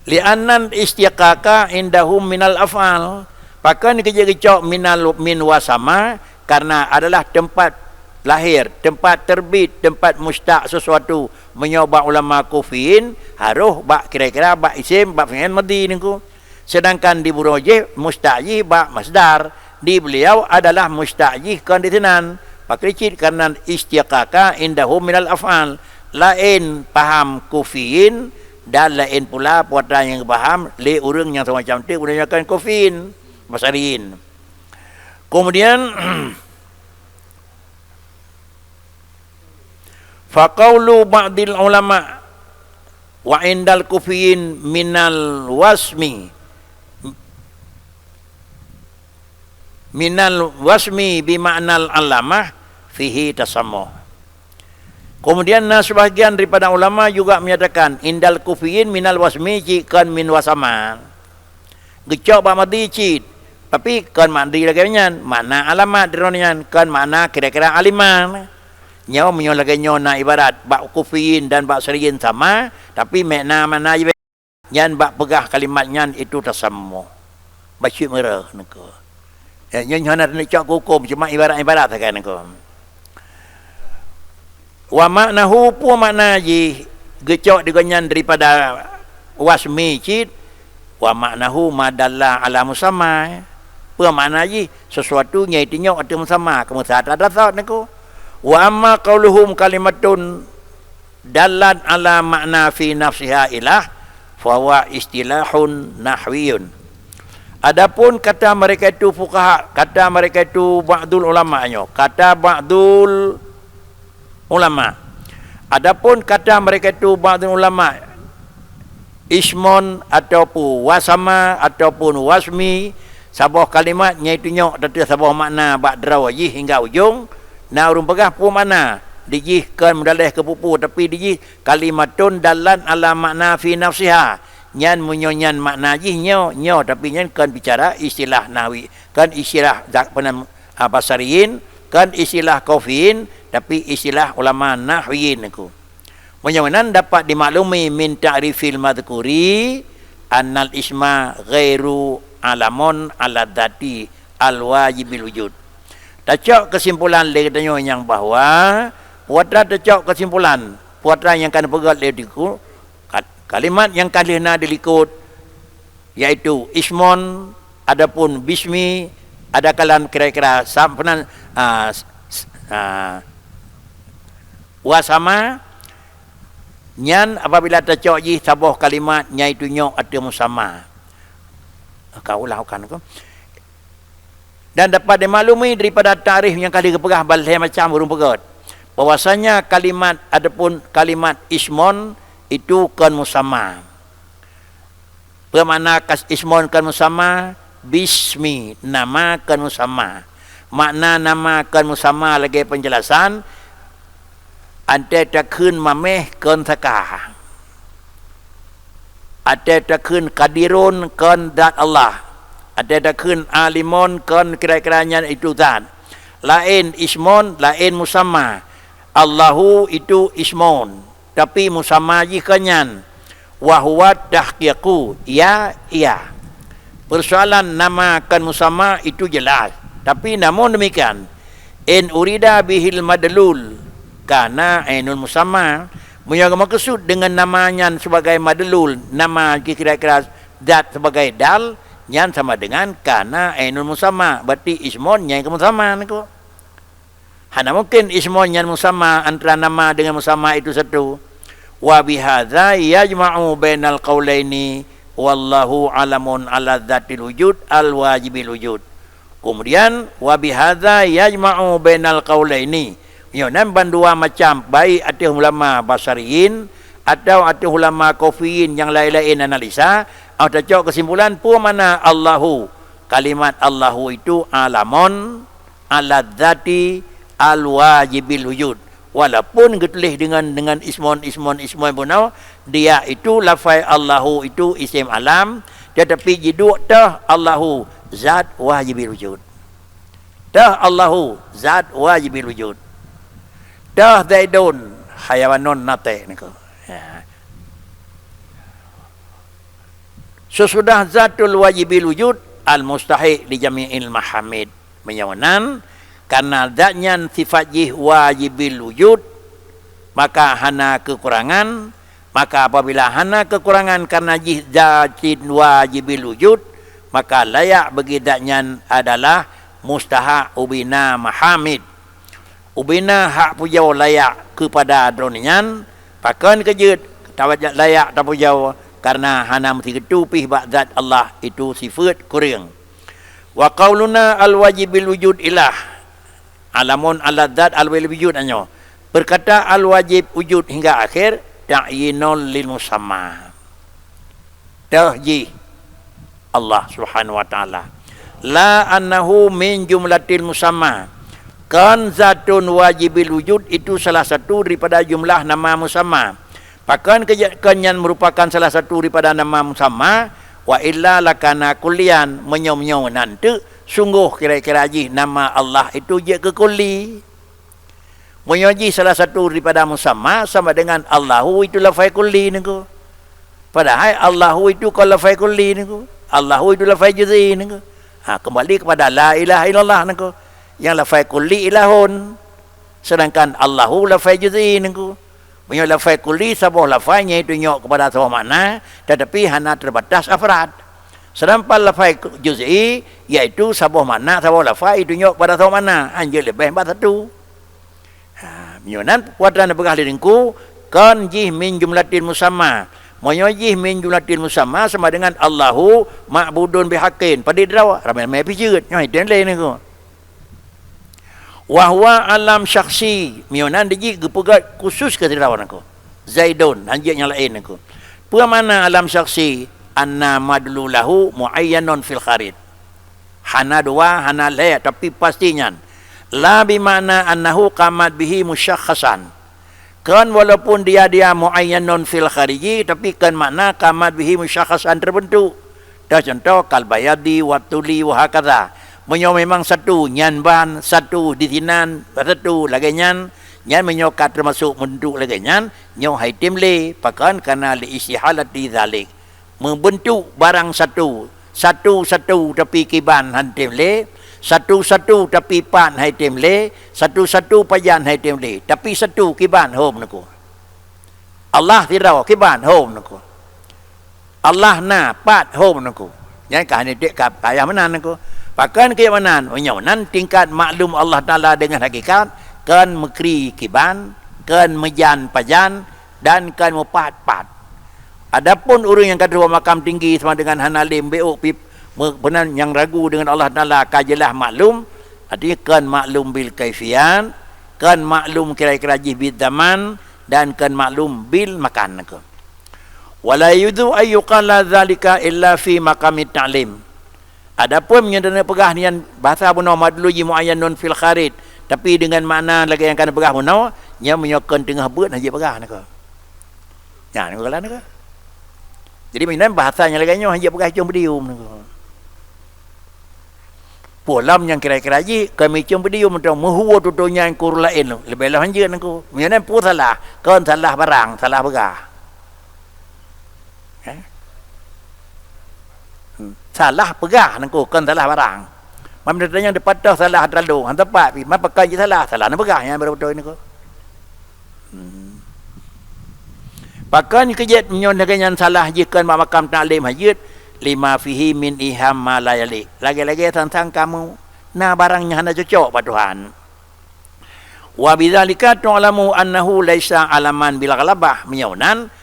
Li annan istiqaqa indahum minal af'al. Pakan kerja-kerja min wasama karena adalah tempat lahir, tempat terbit, tempat mustaq sesuatu. Menyobak ulama kufin harus bak kira-kira bak isim bak fi'il madhi niku. Sedangkan di burujih mustaqih bak masdar. Di beliau adalah mustaqih kondisinan. Pakricit karena istiqaqa indahum minal af'al. Lain paham kufin dan lain pula putra yang faham le urang yang semacam tu menggunakan kufin masarin. Kemudian faqaulu ba'dil ulama wa indal kufin minal wasmi minal wasmi bima'nal alamah fihi tasammuh. Kemudian sebahagian daripada ulama juga menyatakan indal kufiyin minal wasmi kan min wasaman. Gecok ba madi cit. Tapi kan madi lagi nyan, makna alamat dironian kan makna kira-kira aliman. Nyawa menyolagi nyona ibarat bak kufiyin dan bak seriyin sama, tapi makna mana nyan bak pegah kalimat nyan itu tasammuh. Baca merah nako. Nyan hana nak cak hukum cuma ibarat-ibarat kan nako. Wa maknahu pu makna ji gecok digonyan daripada wasmi cit wa maknahu madalla ala musamma. Pu makna ji sesuatu nya itinyo atau musamma kamu ada dasar niku. Wa amma qauluhum kalimatun dallat ala makna fi nafsiha ilah fa huwa istilahun nahwiyun. Adapun kata mereka itu fuqaha, kata mereka itu ba'dul ulama'nya, kata ba'dul ulama. Adapun kata mereka itu ba'dul ulama ismon ataupun wasama ataupun wasmi, sebuah kalimat iaitu nyok tetapi sebuah makna ba'dra wajih hingga ujung. Nah urung pegah pu mana dijihkan mudalih ke pupu tapi dijih kalimatun dalan ala makna fi nafsiha. Nyan munyonyan makna jih nyo tapi nyan kan bicara istilah nahwi, kan istilah basariyin, kan istilah kaufiyin, tapi istilah ulama nahwiyin aku. Menyawanan dapat dimaklumi min ta'rifil madhkuri annal isma ghairu alamun ala dhati al wajibil wujud. Tacok kesimpulan dia katanya yang bahawa puatra tacok kesimpulan puatra yang kan pegat dia diku kalimat yang kalihna dilikut yaitu ismon adapun bismi ada kalan kira-kira sampenan wasama nyan apabila tacok ji sabuh kalimat yaitu nyok atau musamma kau lakukan aku. Dan dapat dimaklumi daripada tarikh yang kali kepegah balai macam burung pegat bahwasanya kalimat adapun kalimat ismon itu kan musamma. Bermakna ismon kan musamma, bismi nama kan musamma. Makna nama kan musamma lagi penjelasan ante takun mameh kan takah. Ate takun kadirun kan dat Allah. Ada takun alimon kan kira-kiranya itu zat. Lain ismon, lain musamma. Allahu itu ismon, tapi musamma jikanyan. Wa huwa tahqiqu, ya. Persoalan nama kan musamma itu jelas. Tapi namun demikian, in urida bihil madlul kana ainul musamma, yang maksud dengan namanya sebagai madlul, nama kira-kira zat sebagai dal, yang sama dengan kana ainul musamma, berarti ismon yang musamma niku. Hana mungkin ismon yang musamma antara nama dengan musamma itu satu. Wa bihadza yajma'u bainal qaulaini wallahu alamun ala dzatil wujud al wajibil wujud. Kemudian wa bihadza yajma'u bainal qaulaini. Yo nan bandua macam baik atau ulama basariyin atau ulama kofiyin yang lain-lain analisa. Atau cok kesimpulan pu mana Allahu, kalimat Allahu itu alamun ala dzati al wajibil wujud. Walaupun ditulis dengan ismon punau, dia itu lafaz Allahu itu isim alam, tetapi jiduk tah Allahu zat wajibil wujud. Tah Allahu zat wajibil wujud. Tah zaidun hayawanun nate niku. Ya. Sesudah zatul wajibil wujud al-mustahiq li jami'il mahamid menyawanan karena zatnya sifat jih wajibil wujud maka hana kekurangan, maka apabila hana kekurangan karena jih zatin wajibil wujud maka layak bagi zatnya adalah mustahak ubina mahamid. Ubina hak pujau layak kepada dronian pakan kejut tawajat layak tak pujau karena hana mesti ketupih ba'zat Allah itu sifat kurang. Wa qauluna al-wajibil wujud ilah alamun ala zat al-wajibil wujud anyo. Berkata al-wajib wujud hingga akhir ta'yinul lil musamma. Tahjih Allah Subhanahu wa taala. la annahu min jumlatil musamma. Kan zatun wajibil wujud itu salah satu daripada jumlah nama musamma. Bahkan kenyan merupakan salah satu daripada nama musamma. Wa illa lakana kulian menyom-nyom nanti. Sungguh kira-kira ji nama Allah itu je ke kuli. Menyoji salah satu daripada musamma sama dengan Allahu itu lafai kuli niku. Padahal Allahu itu kalau lafai kuli niku. Allahu itu lafai juz'i niku. Kembali kepada la ilaha illallah niku. Yang lafai kulli ilahun, sedangkan Allahu lafai juz'i niku. Punya lafai kulli sebuah lafainya itu nyok kepada sebuah makna, tetapi hanya terbatas afrad. Sedangkan lafai juz'i iaitu sebuah makna sebuah lafai itu nyok kepada sebuah makna, anjir lebih empat satu. Menyonan kuatan begah lirinku kan jih min jumlatil musamma. Menyojih min jumlatil musamma sama dengan Allahu ma'budun bihaqqin. Pada dirawa ramai pijut nyoi den le niku. Wahwa alam syakhsi mionan diji gepegat khusus ke tirawan aku zaidun anjing yang lain aku apa mana alam syakhsi anna madlulahu muayyanun fil kharid hana dua hana la tapi pastinya la bi makna annahu qamat bihi musyakhasan kan walaupun dia muayyanun fil khariji tapi kan makna qamat bihi musyakhasan terbentuk dah contoh kal bayadi wa tuli wa hakadha. Menyo memang satu nyan satu di sinan, satu lagi nyan menyokat termasuk bentuk lagi nyan, nyo haitim le, pakan karena li istihalati zalik. Membentuk barang satu tapi kiban hantim le, satu tapi pan haitim le, satu pajan haitim le, tapi satu kiban hom naku. Allah tirau kiban hom naku. Allah na pat hom naku. Yang kahani dek kaya mana naku. Bahkan keimanan, menyonan tingkat maklum Allah Ta'ala dengan hakikat, kan mekri kiban, kan mejan pajan, dan kan mepat-pat. Adapun orang yang kata makam tinggi sama dengan hanalim, beuk, pip, benar yang ragu dengan Allah Ta'ala, kajelah maklum, artinya kan maklum bil kaifian, kan maklum kira-kira jibid zaman, dan kan maklum bil makan. Wala yudu ayyuqala dhalika illa fi maqamit ta'lim. Adapun menyedana pegah nian bahasa buno madluji muayyanun fil kharid tapi dengan makna lagi yang kana pegah buno nya menyokon tengah beut haji pegah naka. Ya ni kala naka. Jadi mainan bahasanya lagi nya haji pegah cum bedium naka. Polam yang kira-kira ji kami cum bedium untuk mehuwa tutunya yang kur lain lebih lah hanjeun naka. Mainan pu salah, kan salah barang, salah pegah. Salah pegah nangku kan salah barang. Mamdanya yang dipatah salah terlalu. Han tepat pi man pakai je salah nak pegah yang betul niku. Pakan kejet menyon dengan salah jikan makam taklim hajat lima fihi min iham ma la yali. Lagi-lagi tentang kamu nah barangnya hana cocok pada Tuhan. Wa bidzalika tu'lamu annahu laisa alaman bil ghalabah menyonan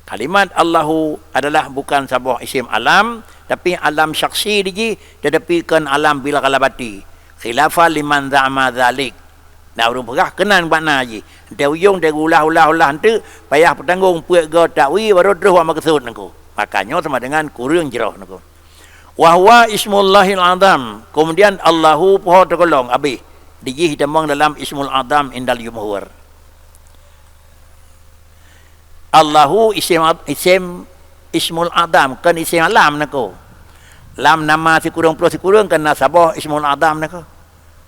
kalimat Allahu adalah bukan sebuah isim alam tapi alam syaksi diji tetapi kan alam bil ghalabati khilafa liman za'ama dzalik. Nah urang pegah kenan makna ji dia ujung dia ulah hante payah bertanggung puak go takwi baru terus wa maksud nangku makanya sama dengan kurang jerah nangku wa huwa ismullahil azam kemudian Allahu poho tergolong abi diji hitamang dalam ismul azam indal jumhur. Allahu isim ismul adam kan isim alam nako. Lam nama si kurang kan nasabah ismul adam nako.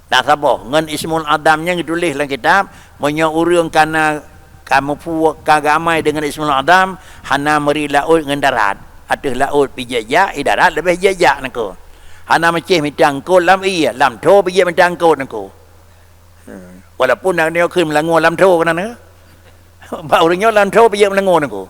Nasabah ngan ismul adamnya ditulis dalam kitab menyo urang kana kamu puak kagamai dengan ismul adam hana meri laut ngan darat. Atuh laut pi jejak darat lebih jejak nako. Hana macih mitangkut lam iya lam tho pi je mitangkut nako. Walaupun nak dia keun melangu lam tho kana nako. Ba orangnya lam tho pi je melangu nako.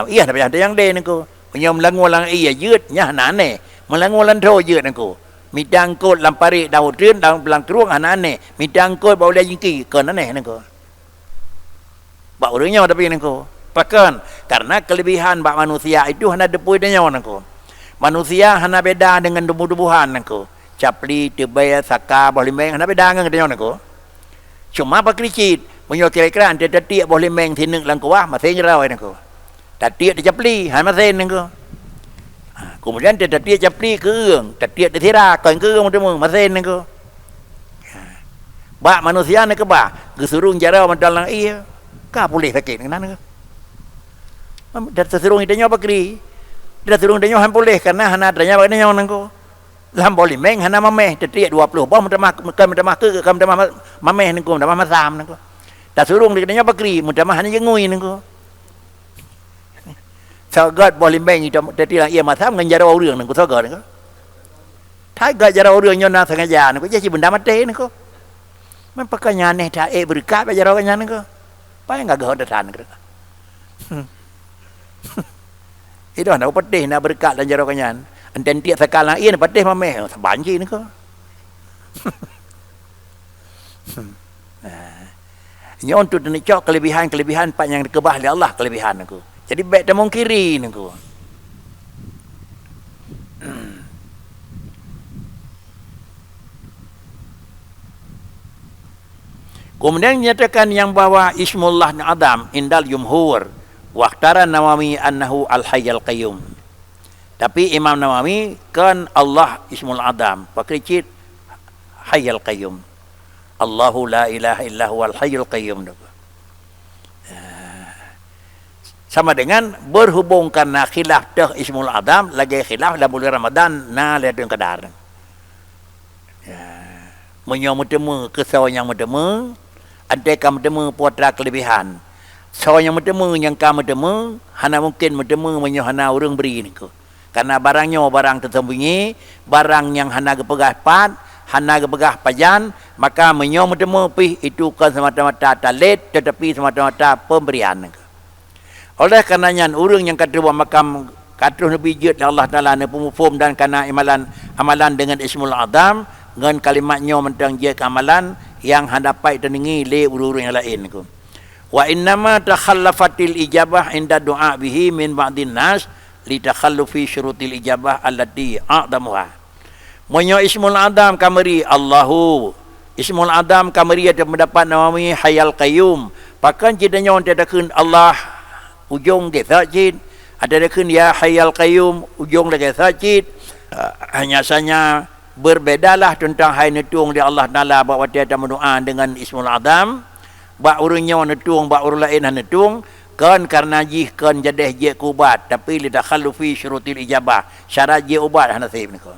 Iya tapi ada yang de nako. Menyom langu lang iya yeut nya nane. Melangu lan tho yeut nako. Midangkut lampari daun trun daun belang keruang anane. Midangkut bau dia jingki ke nane nako. Ba orangnya tapi nako. Pakan karena kelebihan bak manusia itu hanya depui dia nako. Manusia hanya beda dengan tumbuh-tumbuhan nako. Capli, tebaya, saka, boleh meng hanya beda dengan dia nako. Cuma pak kricit, menyo kira-kira ante tatiak boleh meng tineng lang kuah masih nyerau nako. Tatiak di capli, hanya masih nako. Kemudian dia tetia capli ke ương, tetia di thira, kon ke ương macam masen ni ko. Ba manusia ni ke ba, gesurung jarau mendalang iya. Ka boleh sakit dengan ke. Dah tersurung idenya bakri. Dah surung idenya han boleh karena hana adanya baganya nangko. Lam boleh meng hana mameh tetia 20 bah mudah mah ke mudah mah mameh nangko, mudah mah masam nangko. Dah surung idenya bakri, mudah mah hanya jengui nangko. Sagat boleh meng itu tetia ia masam ngan jarau urang nangko sagat nangko. Thai ga jarau urang nyona sengaja nangko jadi benda mate nangko. Man pakanya neh ta berkat jarau kanya nangko. Pa enggak gahot datan nangko. Itu nak pedih nak berkat dan jarau kanyan. Enten tiap sekarang ia pedih mameh sebanji ni ko. Nyon tu ni cok kelebihan pak yang dikebah oleh Allah kelebihan aku. Jadi baik temung kiri ni ko. Kemudian nyatakan yang bawa Ismullah Adam indal jumhur. Waqtara Nawawi annahu al-hayyul qayyum. Tapi Imam Nawawi kan Allah Ismul Adam, pakricit hayyul qayyum. Allahu la ilaha illa huwal hayyul qayyum. Sama dengan berhubung karena khilaf dah Ismul Adam lagi khilaf dalam bulan Ramadan na le teng kadar. Menyo mutemu kesau yang mutemu, ante kam mutemu putra kelebihan. Seorang yang bertemu yang kamu bertemu, hana mungkin bertemu menyohana orang beri ni ko. Karena barangnya barang tersembunyi, barang yang hana gepegah pat, hana gepegah pajan, maka menyo bertemu pih itu kan semata-mata talit, tetapi semata-mata pemberian. Oleh karenanya orang yang kata buat makam kata Nabi Jid Allah Taala ne pemufum dan karena amalan dengan Ismul Adam dengan kalimatnya mentang dia amalan yang hadapai teningi le urang yang lain ko. Wa innama takhallafatil ijabah inda du'a bihi min ba'din nas li takhallufi syurutil ijabah allati a'damuha. Monyo Ismul Adam kamari Allahu. Ismul Adam kamari ada mendapat Nawawi Hayyul Qayyum. Pakan jidanya on tadakeun Allah ujung ge sajid, ada dakeun ya Hayyul Qayyum ujung lagi sajid. Hanya saja berbedalah tentang hai netung di Allah Taala bahawa dia ada mendoa dengan Ismul Adam. Bak urangnya netung, bak urang lain netung, kan karena jih kan jadeh je kubat, tapi li takhallufi syurutil ijabah. Syarat je ubat nasib ni ko.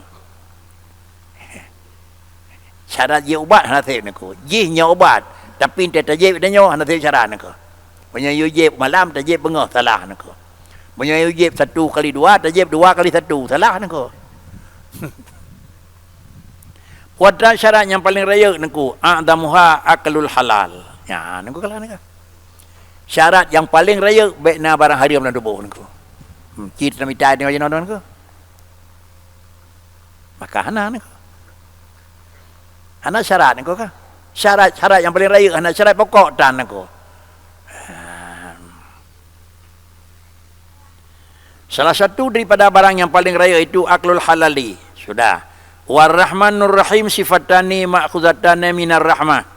Syarat je ubat nasib ni ko. Jihnya ubat, tapi ente tajib danyo nasib syarat ni ko. Punya yujib malam tajib bengah salah ni ko. Punya yujib 1 kali 2 tajib 2 kali 1 salah ni ko. Putra syarat yang paling raya ni ko, a'damuha aklul halal. Ya, nunggu kalah ni. Syarat yang paling raya baikna barang haram dan tubuh nunggu. Kita minta ni macam mana nunggu? Maka hana nunggu. Hana syarat nunggu kan? Syarat yang paling raya, hana syarat pokok dan nunggu. Salah satu daripada barang yang paling raya itu aklul halali. Sudah. War-Rahmanur Rahim sifatani ma'khuzatani minar rahmah.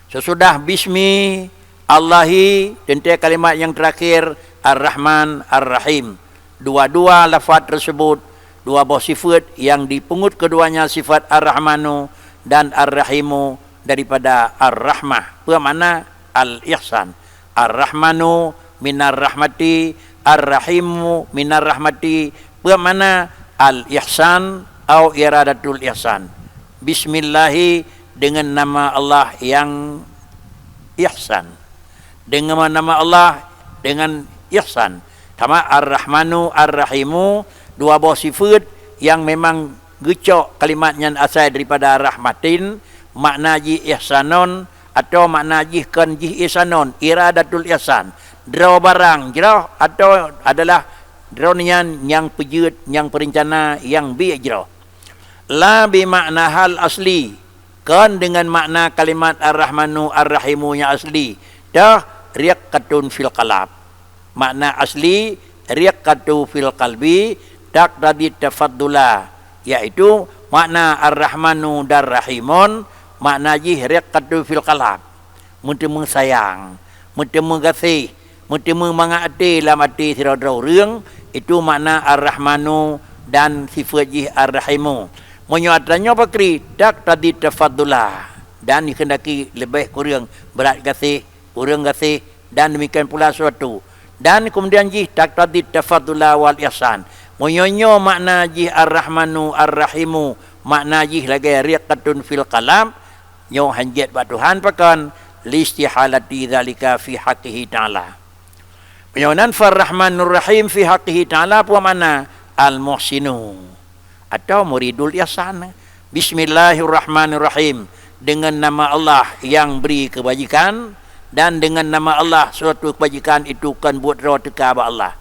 Sesudah bismi Allahi tentu kalimat yang terakhir Ar-Rahman Ar-Rahim. Dua-dua lafaz tersebut, dua buah sifat yang dipungut keduanya sifat Ar-Rahmanu dan Ar-Rahimu daripada Ar-Rahmah. Bermakna Al-Ihsan. Ar-Rahmanu minar rahmati, Ar-Rahimu minar rahmati. Bermakna Al-Ihsan atau iradatul ihsan. Bismillahi dengan nama Allah yang ihsan. Dengan nama Allah dengan ihsan. Sama Ar-Rahmanu Ar-Rahimu, dua buah sifat yang memang gecok kalimatnya asal daripada rahmatin, makna ji ihsanon atau makna ji kan ji ihsanon, iradatul ihsan. Draw barang, draw atau adalah drawnian yang pejut, yang perencana, yang bi'jrah. La bi makna hal asli. Kan dengan makna kalimat Ar-Rahmanu Ar-Rahimu yang asli. Dah riqatun fil qalab. Makna asli riqatu fil qalbi tak tadi tafaddula, yaitu makna Ar-Rahmanu dan Rahimun makna jih riqatu fil qalab. Mutemu sayang, mutemu kasih, mutemu mengati dalam hati sira-sira urang, itu makna Ar-Rahmanu dan sifat jih ar-rahimu. Menyuatanya pakri tak tadi tafaddulah dan dikendaki lebih kurang berat kasih, kurang kasih dan demikian pula suatu. Dan kemudian jih tak tadi tafaddulah wal ihsan. Menyonyo makna jih ar-rahmanu ar-rahimu, makna jih lagi riqatun fil qalam, nyo hanjat ba Tuhan pakan listihalati dzalika fi haqqihi ta'ala. Penyonan far-rahmanur rahim fi haqqihi ta'ala apa makna? Al-muhsinu atau muridul ihsan. Bismillahirrahmanirrahim, dengan nama Allah yang beri kebajikan, dan dengan nama Allah suatu kebajikan itu kan buat roh teka ba Allah.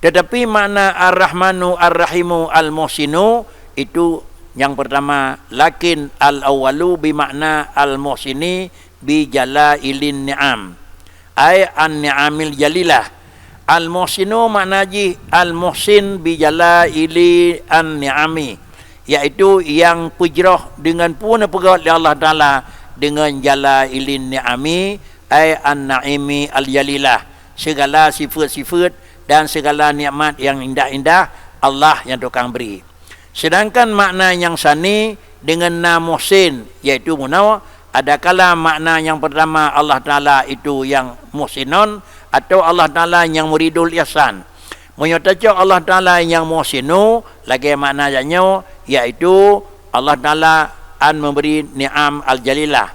Tetapi makna ar-rahmanu ar-rahimu al-muhsinu itu yang pertama, lakin al-awwalu bimakna al-muhsini bi jalailin ni'am, ay an-ni'amil jalilah. Al-muhsinu makna ji al-muhsin bi jalaili an-ni'ami, iaitu yang pujrah dengan puna pegat oleh Allah Ta'ala dengan jalailin ni'ami, ay an-na'imi al-jalilah, segala sifat-sifat dan segala nikmat yang indah-indah Allah yang tukang beri. Sedangkan makna yang sani dengan nama muhsin, iaitu munawa, adakala makna yang pertama Allah Ta'ala itu yang muhsinun, atau Allah Ta'ala yang muridul ihsan. Menyatakan Allah Ta'ala yang muhsinu, lagi maknanya iaitu Allah Ta'ala an memberi ni'am al-jalilah.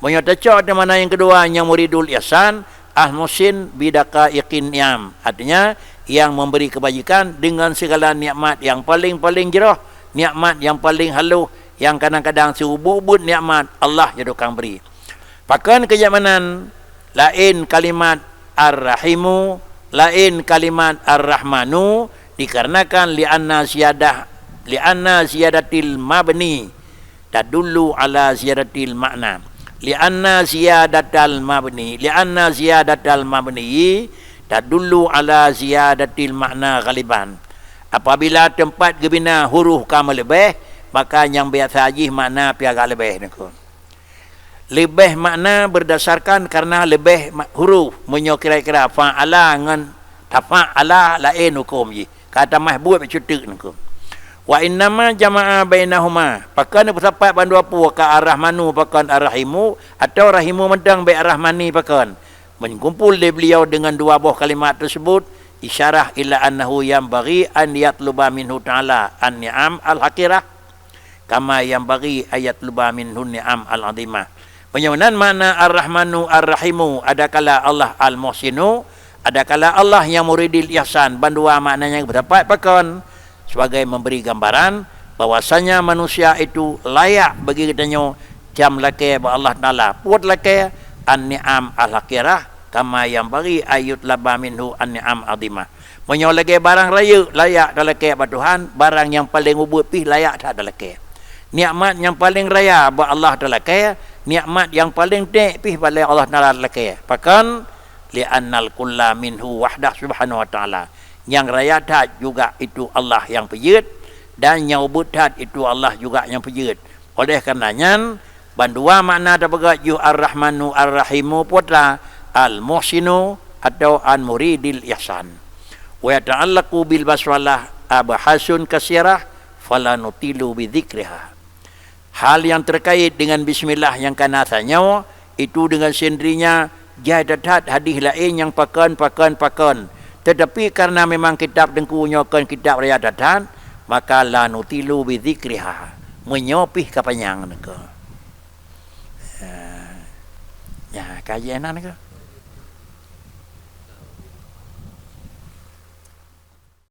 Menyatakan ada makna yang kedua yang muridul ihsan, al-muhsin bidaka iqin ni'am, artinya yang memberi kebajikan dengan segala nikmat yang paling-paling jerah, nikmat yang paling halus, yang kadang-kadang serubut nikmat Allah yang tukang beri. Pakan kejamanan lain kalimat ar-rahimu, lain kalimat ar-rahmanu, dikarenakan li'anna ziyadatil mabni tadullu ala ziyadatil makna. Li'anna ziyadatal mabni tadullu ala ziyadatil makna ghaliban. Apabila tempat gebina huruf kamu lebih, maka yang biasa haji makna piaga lebih. Lebih makna berdasarkan karena lebih huruf. Menyo kira-kira fa'ala dengan tafa'ala lain hukum je. Kata mahbub cutuk hukum. Wa innama jama'a bainahuma. Pakan bersapat bandu apa ka ar-rahmanu pakan ar-rahimu, atau rahimu mentang baik ar-rahmani pakan. Mengumpul dia beliau dengan dua buah kalimat tersebut, isyarah ila annahu yang bagi an yatluba minhu ta'ala an-ni'am al-haqirah kama yang bagi ayat luba minhu ni'am al-azimah. Penyamanan mana ar-rahmanu ar-rahimu, adakala Allah al-muhsinu, adakala Allah yang muridil ihsan. Bandua maknanya berdapat pakan sebagai memberi gambaran bahwasanya manusia itu layak bagi katanya jam laki ba Allah Ta'ala puat laki an-ni'am al-haqirah kama yang bagi ayat laba minhu an-ni'am azimah. Menyo lagi barang raya layak dak laki ba Tuhan, barang yang paling ubut pi layak tak dak laki. Nikmat yang paling raya ba Allah Ta'ala kaya, nikmat yang paling tek pih balai Allah Ta'ala laki. Pakan li'annal kulla minhu wahdah subhanahu wa ta'ala. Yang raya tak juga itu Allah yang pejit, dan yang ubud tak itu Allah juga yang pejit. Oleh karenanya bandua makna dapat ju ar-rahmanu ar-rahimu putra al-muhsinu atau an-muridil ihsan. Wa yata'allaqu bil basmalah abahasun kasirah fala nutilu bi dzikriha. Hal yang terkait dengan bismillah yang kanasanya itu dengan sendirinya jadat hadis lain yang pakan. Tetapi karena memang kitab dengku nyokan kitab raya datan, maka la nutilu bi dzikriha, menyopih kapanyang neka. Ya kajian neka.